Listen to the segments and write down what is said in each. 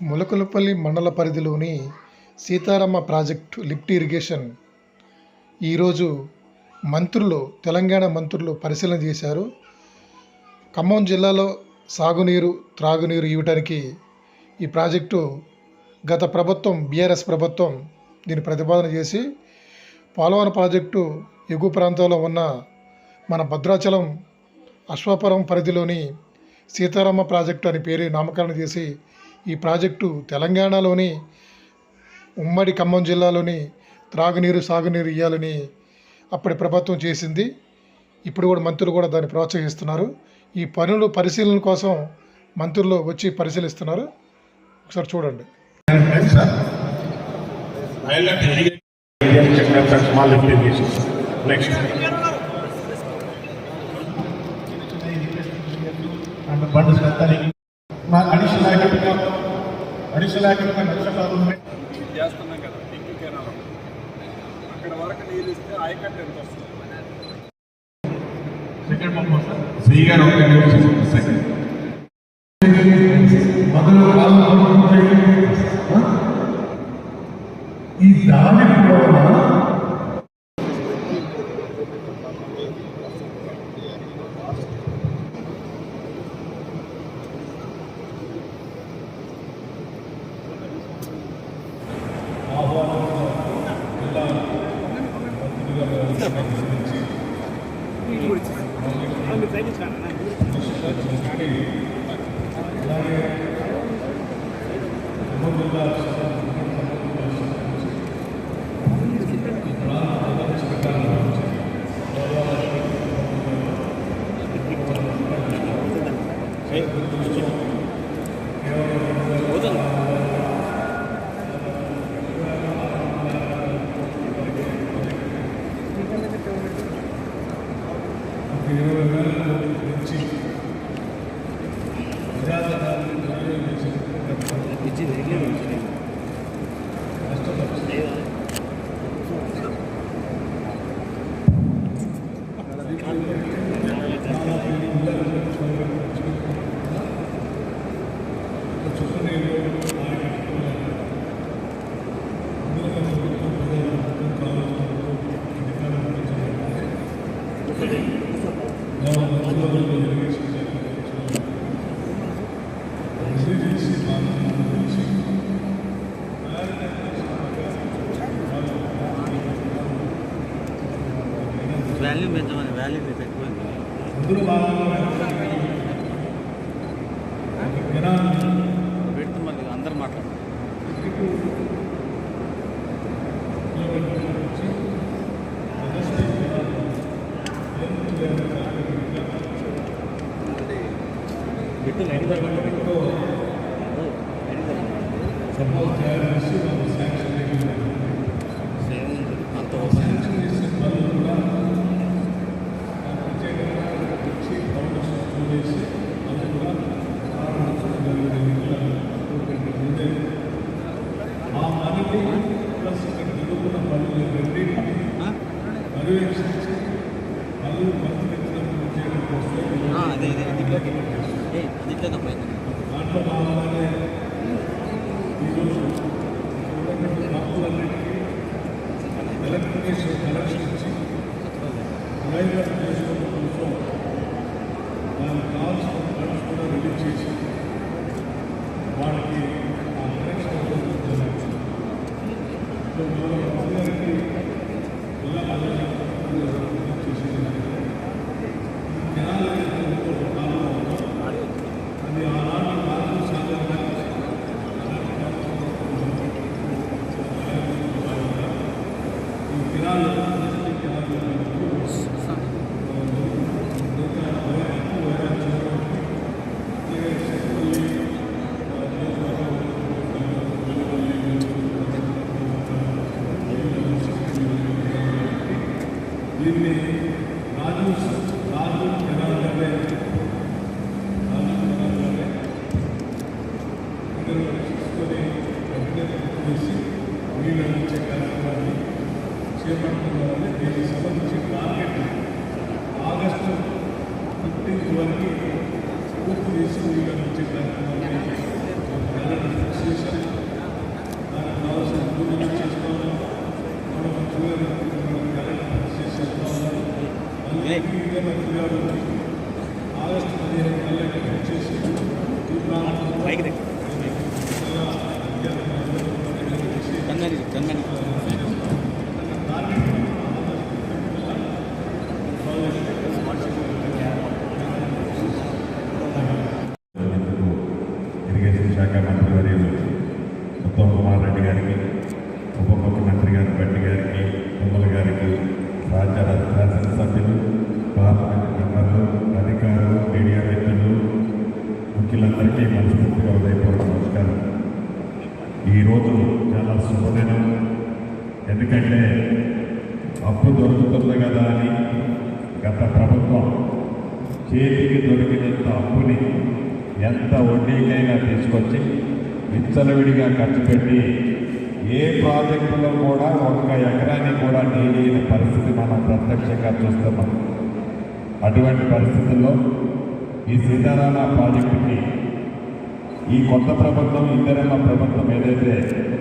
ములకలపల్లి మండల పరిధిలోని Sitarama project lift irrigation ఈరోజు తెలంగాణ మంత్రులు పరిశీలన చేశారు. ఖమ్మం జిల్లాలో సాగునీరు, త్రాగునీరు ఇవ్వడానికి ఈ ప్రాజెక్టు గత ప్రభుత్వం బీఆర్ఎస్ ప్రభుత్వం దీన్ని ప్రతిపాదన చేసి పోలవరం ప్రాజెక్టు ఎగువ ప్రాంతంలో ఉన్న మన భద్రాచలం అశ్వాపురం పరిధిలోని సీతారామ ప్రాజెక్టు అని పేరు నామకరణం చేసి ఈ ప్రాజెక్టు తెలంగాణలోని ఉమ్మడి ఖమ్మం జిల్లాలోని త్రాగునీరు, సాగునీరు ఇవ్వాలని అప్పటి ప్రభుత్వం చేసింది. ఇప్పుడు కూడా మంత్రులు కూడా దాన్ని ప్రోత్సహిస్తున్నారు. ఈ పనులు పరిశీలన కోసం మంత్రులు వచ్చి పరిశీలిస్తున్నారు. ఒకసారి చూడండి. చేస్తున్నాం కదా టింకి కెనాల్ అక్కడ వరకు నీళ్ళు ఇస్తే ఆయకట్టు ఎంత వస్తుంది? ఈ దాని వాల్యూ పెంచమని వాల్యూ పెట్టుకోండి. పెడుతూ మళ్ళీ అందరు మాట్లాడారు. దీన్ని రాజు జనాలనే తీసుకొని చేసి నీళ్ళు అందించే కార్యక్రమాన్ని చేపడుతున్నారని దీనికి సంబంధించి టార్గెట్ ఆగస్టు 15 వరకు పూర్తి చేసి నీళ్ళు అందించే కార్యక్రమాన్ని ఆగస్టు 15 కల్లా వచ్చేసి ఈ ప్రాంతంలో ఇరిగేషన్ శాఖ మంత్రి వర్యులు ఉత్తమ్ కుమార్ రెడ్డి గారికి, ఉప ముఖ్యమంత్రి గారు బట్టి గారికి, తుమ్మల గారికి, శాసనసభ్యులు, పార్లమెంట్ మెంబర్లు, అధికారులు, మీడియా మిత్రులు, ముఖ్యులందరికీ మనస్ఫూర్తిగా ఉదయపూర్వక నమస్కారం. ఈరోజు చాలా శుభదినం. ఎందుకంటే అప్పు దొరుకుతుంది కదా అని గత ప్రభుత్వం చేతికి దొరికినంత అప్పుని ఎంత వడ్డీకైనా తీసుకొచ్చి విచ్చలవిడిగా ఖర్చు పెట్టి ఏ ప్రాజెక్టులో కూడా ఒక్క ఎకరాన్ని కూడా నీళ్ళని పరిస్థితి మనం ప్రత్యక్షంగా చూస్తున్నాం. అటువంటి పరిస్థితుల్లో ఈ సీతారామ ప్రాజెక్టుకి ఈ కొత్త ప్రభుత్వం, ఇందిరమ్మ ప్రభుత్వం ఏదైతే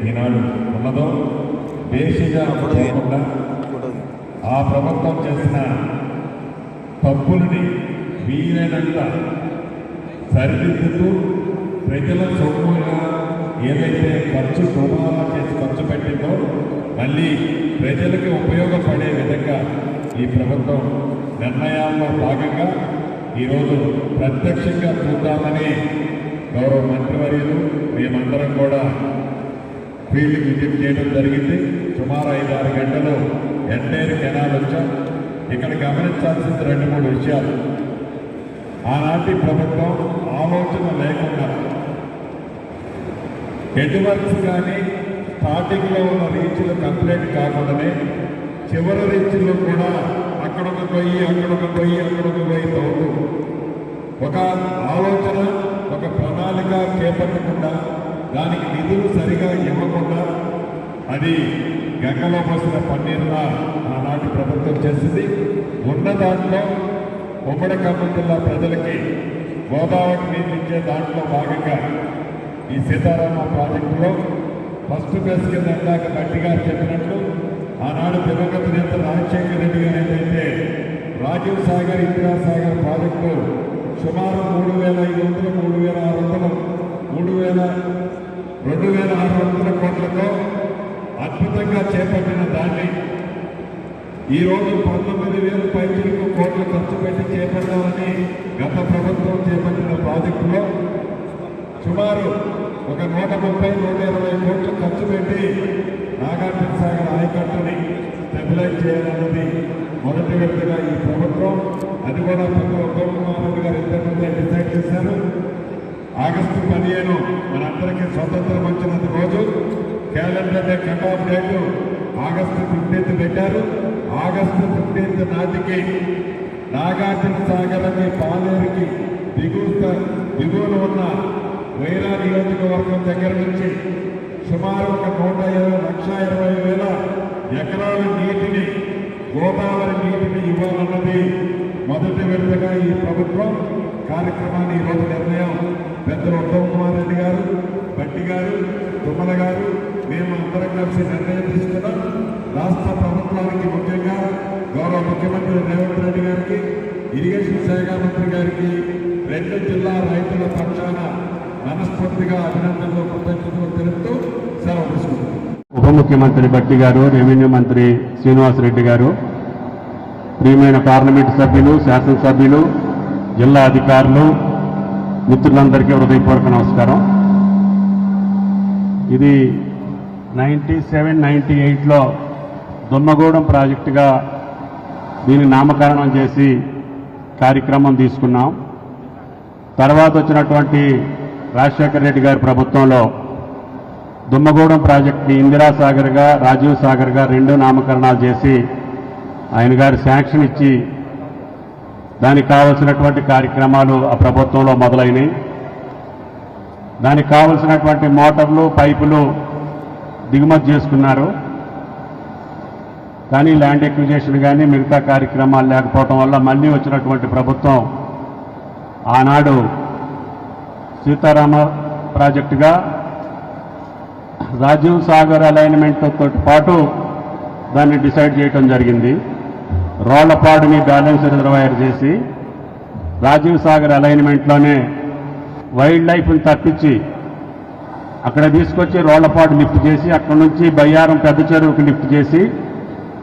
ఈనాడు ఉన్నదో బేసిగా పోకుండా ఆ ప్రభుత్వం చేసిన తప్పులని వీలైనంత సరిదిద్దుతూ ప్రజల సొమ్ముగా ఏదైతే దుబారా చేసి ఖర్చు పెట్టిందో మళ్ళీ ప్రజలకు ఉపయోగపడే విధంగా ఈ ప్రభుత్వం నిర్ణయాల్లో భాగంగా ఈరోజు ప్రత్యక్షంగా చూద్దామని గౌరవ మంత్రివర్యులు మేమందరం కూడా ఫీల్డ్ విజిట్ చేయడం జరిగింది. సుమారు 5-6 గంటలు ఎంటైర్ కెనాల్ వచ్చాం. ఇక్కడ గమనించాల్సిన 2-3 విషయాలు. ఆనాటి ప్రభుత్వం ఆలోచన లేకుండా హెడ్ వర్క్స్ కానీ స్టార్టింగ్లో ఉన్న రీచ్లు కంప్లీట్ కాకుండానే చివరి రీచ్లో కూడా అక్కడొక పొయ్యి తవ్వుతూ ఒక ఆలోచన, ఒక ప్రణాళిక చేపట్టకుండా దానికి నిధులు సరిగా ఇవ్వకుండా అది గంగలో పోసిన పన్నీరులా ఆనాటి ప్రభుత్వం చేసింది. ఉన్న దాంట్లో ఉమ్మడి ఖమ్మం జిల్లా ప్రజలకి గోదావరి నీళ్ళు ఇచ్చే దాంట్లో భాగంగా ఈ సీతారామ ప్రాజెక్టులో ఫస్ట్ ఫేజ్ కింద ఇందాక బట్టి గారు చెప్పినట్లు ఆనాడు దివంగత నేత రాజశేఖర రెడ్డి గారు ఏదైతే రాజీవ్ సాగర్, ఇందిరా సాగర్ ప్రాజెక్టు సుమారు 3,500, 3,600, 2,600 కోట్లతో అద్భుతంగా చేపట్టిన దాన్ని ఈరోజు 19,000 పైచిలకు కోట్లు ఖర్చు పెట్టి చేపట్టాలని గత ప్రభుత్వం చేపట్టిన ప్రాజెక్టులో సుమారు ఒక 130-120 కోట్లు ఖర్చు పెట్టి నాగార్జున సాగర్ ఆయకట్టుని స్టెబిలైజ్ చేయాలన్నది మొదటి విడతగా ఈ ప్రభుత్వం, అది కూడా ఉత్తమ్ కుమార్ రెడ్డి గారు ఇంతకుముందే డిసైడ్ చేశారు. ఆగస్టు 15 మనందరికీ స్వతంత్రం వచ్చినంత రోజు calendar cut off date August 15 పెట్టారు. ఆగస్టు 15 నాటికి నాగార్జున సాగర్ అనే పాలేరుకి దిగువన ఉన్న వైరా నియోజకవర్గం దగ్గర నుంచి సుమారు ఒక 1,20,000 ఎకరాల నీటిని, గోదావరి నీటిని ఇవ్వాలన్నది మొదటి విడతగా ఈ ప్రభుత్వం కార్యక్రమాన్ని ఈరోజు నిర్ణయం పెద్దలు ఉత్తమ్ కుమార్ రెడ్డి గారు, బట్టి గారు, తుమ్మల గారు, మేము అందరం కలిసి నిర్ణయం తీసుకున్నాం. రాష్ట్ర ప్రభుత్వానికి, ముఖ్యంగా గౌరవ ముఖ్యమంత్రి రేవంత్ రెడ్డి గారికి, ఇరిగేషన్ శాఖ మంత్రి గారికి 2 జిల్లా రైతుల పక్షాన మనస్ఫూర్తిగా అభినందనలు, కృతజ్ఞతలు తెలుపుతూ సెలవు తీసుకుంటున్నాం. ఉప ముఖ్యమంత్రి బట్టి గారు, రెవెన్యూ మంత్రి శ్రీనివాసరెడ్డి గారు, ప్రియమైన పార్లమెంటు సభ్యులు, శాసనసభ్యులు, జిల్లా అధికారులు, మిత్రులందరికీ హృదయపూర్వక నమస్కారం. ఇది 97-98లో దుమ్మగూడెం ప్రాజెక్టుగా దీన్ని నామకరణం చేసి కార్యక్రమం తీసుకున్నాం. తర్వాత వచ్చినటువంటి రాజశేఖర రెడ్డి గారి ప్రభుత్వంలో దుమ్మగూడెం ప్రాజెక్టుని ఇందిరా సాగర్గా, రాజీవ్ సాగర్గా 2 నామకరణాలు చేసి ఆయన గారు శాంక్షన్ ఇచ్చి దానికి కావలసినటువంటి కార్యక్రమాలు ఆ ప్రభుత్వంలో మొదలైనవి. దానికి కావలసినటువంటి మోటార్లు, పైపులు దిగుమతి చేసుకున్నారు. కానీ ల్యాండ్ ఎక్విజిషన్ కానీ మిగతా కార్యక్రమాలు లేకపోవడం వల్ల మళ్ళీ వచ్చినటువంటి ప్రభుత్వం ఆనాడు సీతారామ ప్రాజెక్టుగా రాజీవ్ సాగర్ అలైన్మెంట్తో పాటు దాన్ని డిసైడ్ చేయడం జరిగింది. రోళ్లపాడుని బ్యాలెన్స్ రిజర్వాయర్ చేసి రాజీవ్ సాగర్ అలైన్మెంట్లోనే వైల్డ్ లైఫ్ని తప్పించి అక్కడ తీసుకొచ్చి రోళ్లపాడు లిఫ్ట్ చేసి అక్కడ నుంచి బయ్యారం పెద్ద చెరువుకి లిఫ్ట్ చేసి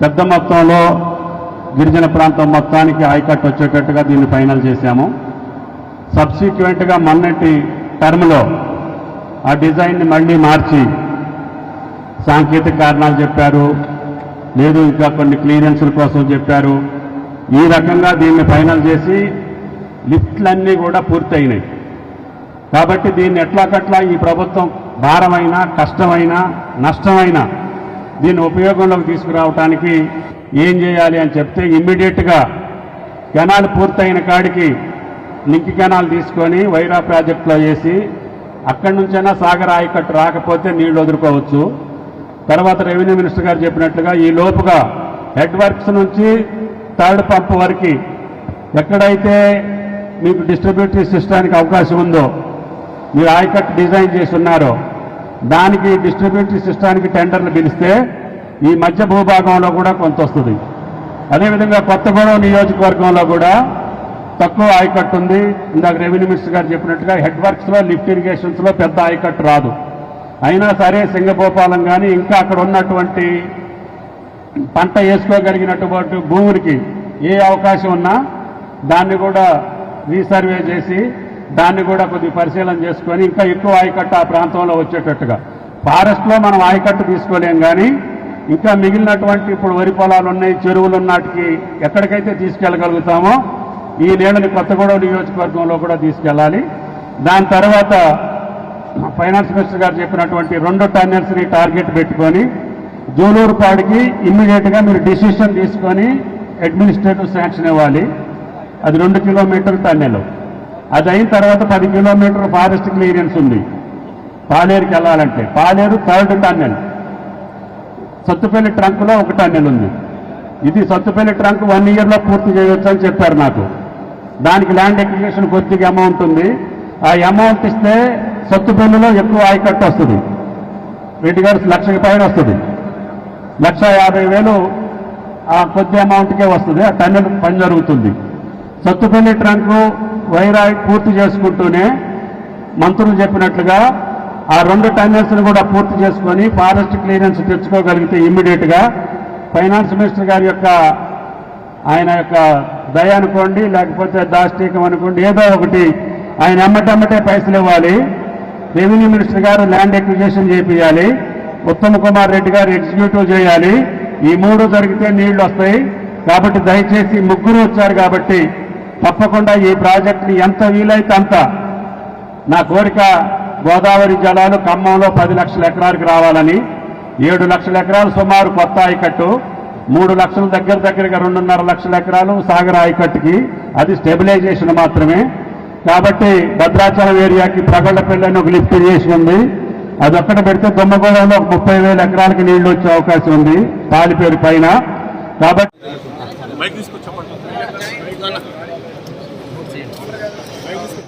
పెద్ద మొత్తంలో గిరిజన ప్రాంతం మొత్తానికి ఆయకట్టు వచ్చేటట్టుగా దీన్ని ఫైనల్ చేశాము. సబ్సిక్వెంట్గా మొన్నటి టర్మ్లో ఆ డిజైన్ని మళ్ళీ మార్చి సాంకేతిక కారణాలు చెప్పారు, లేదు ఇంకా కొన్ని క్లియరెన్సుల కోసం చెప్పారు. ఈ రకంగా దీన్ని ఫైనల్ చేసి లిఫ్ట్లన్నీ కూడా పూర్తయినాయి. కాబట్టి దీన్ని ఎట్లాకట్లా ఈ ప్రభుత్వం భారమైన, కష్టమైన, నష్టమైన దీన్ని ఉపయోగంలోకి తీసుకురావడానికి ఏం చేయాలి అని చెప్తే ఇమ్మీడియట్గా కెనాల్ పూర్తయిన కాడికి లింక్ కెనాల్ తీసుకొని వైరా ప్రాజెక్టులో వేసి అక్కడి నుంచైనా సాగర్ ఆయకట్టు రాకపోతే నీళ్లు వదులుకోవచ్చు. తర్వాత రెవెన్యూ మినిస్టర్ గారు చెప్పినట్లుగా ఈ లోపుగా హెడ్ వర్క్స్ నుంచి థర్డ్ పంప్ వరకు ఎక్కడైతే మీకు డిస్ట్రిబ్యూటరీ సిస్టానికి అవకాశం ఉందో, మీరు ఆయకట్టు డిజైన్ చేసి ఉన్నారో దానికి డిస్ట్రిబ్యూటరీ సిస్టానికి టెండర్లు పిలిస్తే ఈ మధ్య భూభాగంలో కూడా కొంత వస్తుంది. అదేవిధంగా కొత్తగూడెం నియోజకవర్గంలో కూడా తక్కువ ఆయకట్టు ఉంది. ఇందాక రెవెన్యూ మినిస్టర్ గారు చెప్పినట్టుగా హెడ్ వర్క్స్లో, లిఫ్ట్ ఇరిగేషన్స్లో పెద్ద ఆయకట్టు రాదు. అయినా సరే సింగభూపాలం కానీ ఇంకా అక్కడ ఉన్నటువంటి పంట వేసుకోగలిగినటువంటి భూములకి ఏ అవకాశం ఉన్నా దాన్ని కూడా రీసర్వే చేసి దాన్ని కూడా కొద్దిగా పరిశీలన చేసుకొని ఇంకా ఎక్కువ ఆయకట్టు ఆ ప్రాంతంలో వచ్చేటట్టుగా. ఫారెస్ట్లో మనం ఆయకట్టు తీసుకోలేం, కానీ ఇంకా మిగిలినటువంటి ఇప్పుడు వరి పొలాలు ఉన్నాయి, చెరువులు ఉన్నటికి ఎక్కడికైతే తీసుకెళ్ళగలుగుతామో ఈ నీళ్ళని కొత్తగూడెం నియోజకవర్గంలో కూడా తీసుకెళ్ళాలి. దాని తర్వాత ఫైనాన్స్ మినిస్టర్ గారు చెప్పినటువంటి 2 టన్నెల్స్ని టార్గెట్ పెట్టుకొని జూలూరుపాడికి ఇమ్మీడియట్గా మీరు డిసిషన్ తీసుకొని అడ్మినిస్ట్రేటివ్ శాంక్షన్ ఇవ్వాలి. అది 2 కిలోమీటర్ల టన్నెల్. అది అయిన తర్వాత 10 కిలోమీటర్ల ఫారెస్ట్ క్లియరెన్స్ ఉంది పాలేరుకి వెళ్ళాలంటే. పాలేరు 3rd టన్నెల్. సత్తుపల్లి ట్రంక్లో 1 టన్నెల్ ఉంది. ఇది సత్తుపల్లి ట్రంక్ 1 ఇయర్లో పూర్తి చేయవచ్చు అని చెప్పారు నాకు. దానికి ల్యాండ్ ఎక్విజిషన్ కొద్దిగా అమౌంట్ ఉంది. ఆ అమౌంట్ ఇస్తే సత్తుపల్లిలో ఎక్కువ ఆయకట్టు వస్తుంది. రెడ్డి గారు 1,00,000 పైన వస్తుంది. 1,50,000 ఆ కొద్ది అమౌంట్కే వస్తుంది. ఆ టన్నెల్ పని జరుగుతుంది. సత్తుపల్లి ట్రంక్ వైరా పూర్తి చేసుకుంటూనే మంత్రులు చెప్పినట్లుగా ఆ 2 టన్నెల్స్ని కూడా పూర్తి చేసుకొని ఫారెస్ట్ క్లియరెన్స్ తెచ్చుకోగలిగితే ఇమ్మీడియట్గా ఫైనాన్స్ మినిస్టర్ గారి యొక్క ఆయన యొక్క దయ అనుకోండి, లేకపోతే దాష్టీకం అనుకోండి, ఏదో ఒకటి ఆయన ఎమ్మటెమ్మటే పైసలు ఇవ్వాలి. రెవెన్యూ మినిస్టర్ గారు ల్యాండ్ ఎక్విజిషన్ చేయాలి. ఉత్తమ్ కుమార్ రెడ్డి గారు ఎగ్జిక్యూటివ్ చేయాలి. ఈ 3 జరిగితే నీళ్లు వస్తాయి. కాబట్టి దయచేసి ముగ్గురు వచ్చారు కాబట్టి తప్పకుండా ఈ ప్రాజెక్టుని ఎంత వీలైతే అంత, నా కోరిక గోదావరి జలాలు ఖమ్మంలో 10 లక్షల ఎకరాలకు రావాలని, 7 లక్షల ఎకరాలు సుమారు కొత్త ఆయకట్టు, 3 లక్షల దగ్గరగా 2.5 లక్షల ఎకరాలు సాగర్ ఆయకట్టుకి. అది స్టెబిలైజేషన్ మాత్రమే. కాబట్టి భద్రాచలం ఏరియాకి ప్రగళ్లపల్లి అని ఒక లిఫ్ట్ చేసి ఉంది. అది ఒక్కడ పెడితే దుమ్మగూడెంలో 30,000 ఎకరాలకి నీళ్లు వచ్చే అవకాశం ఉంది తాలిపేరు పైన. కాబట్టి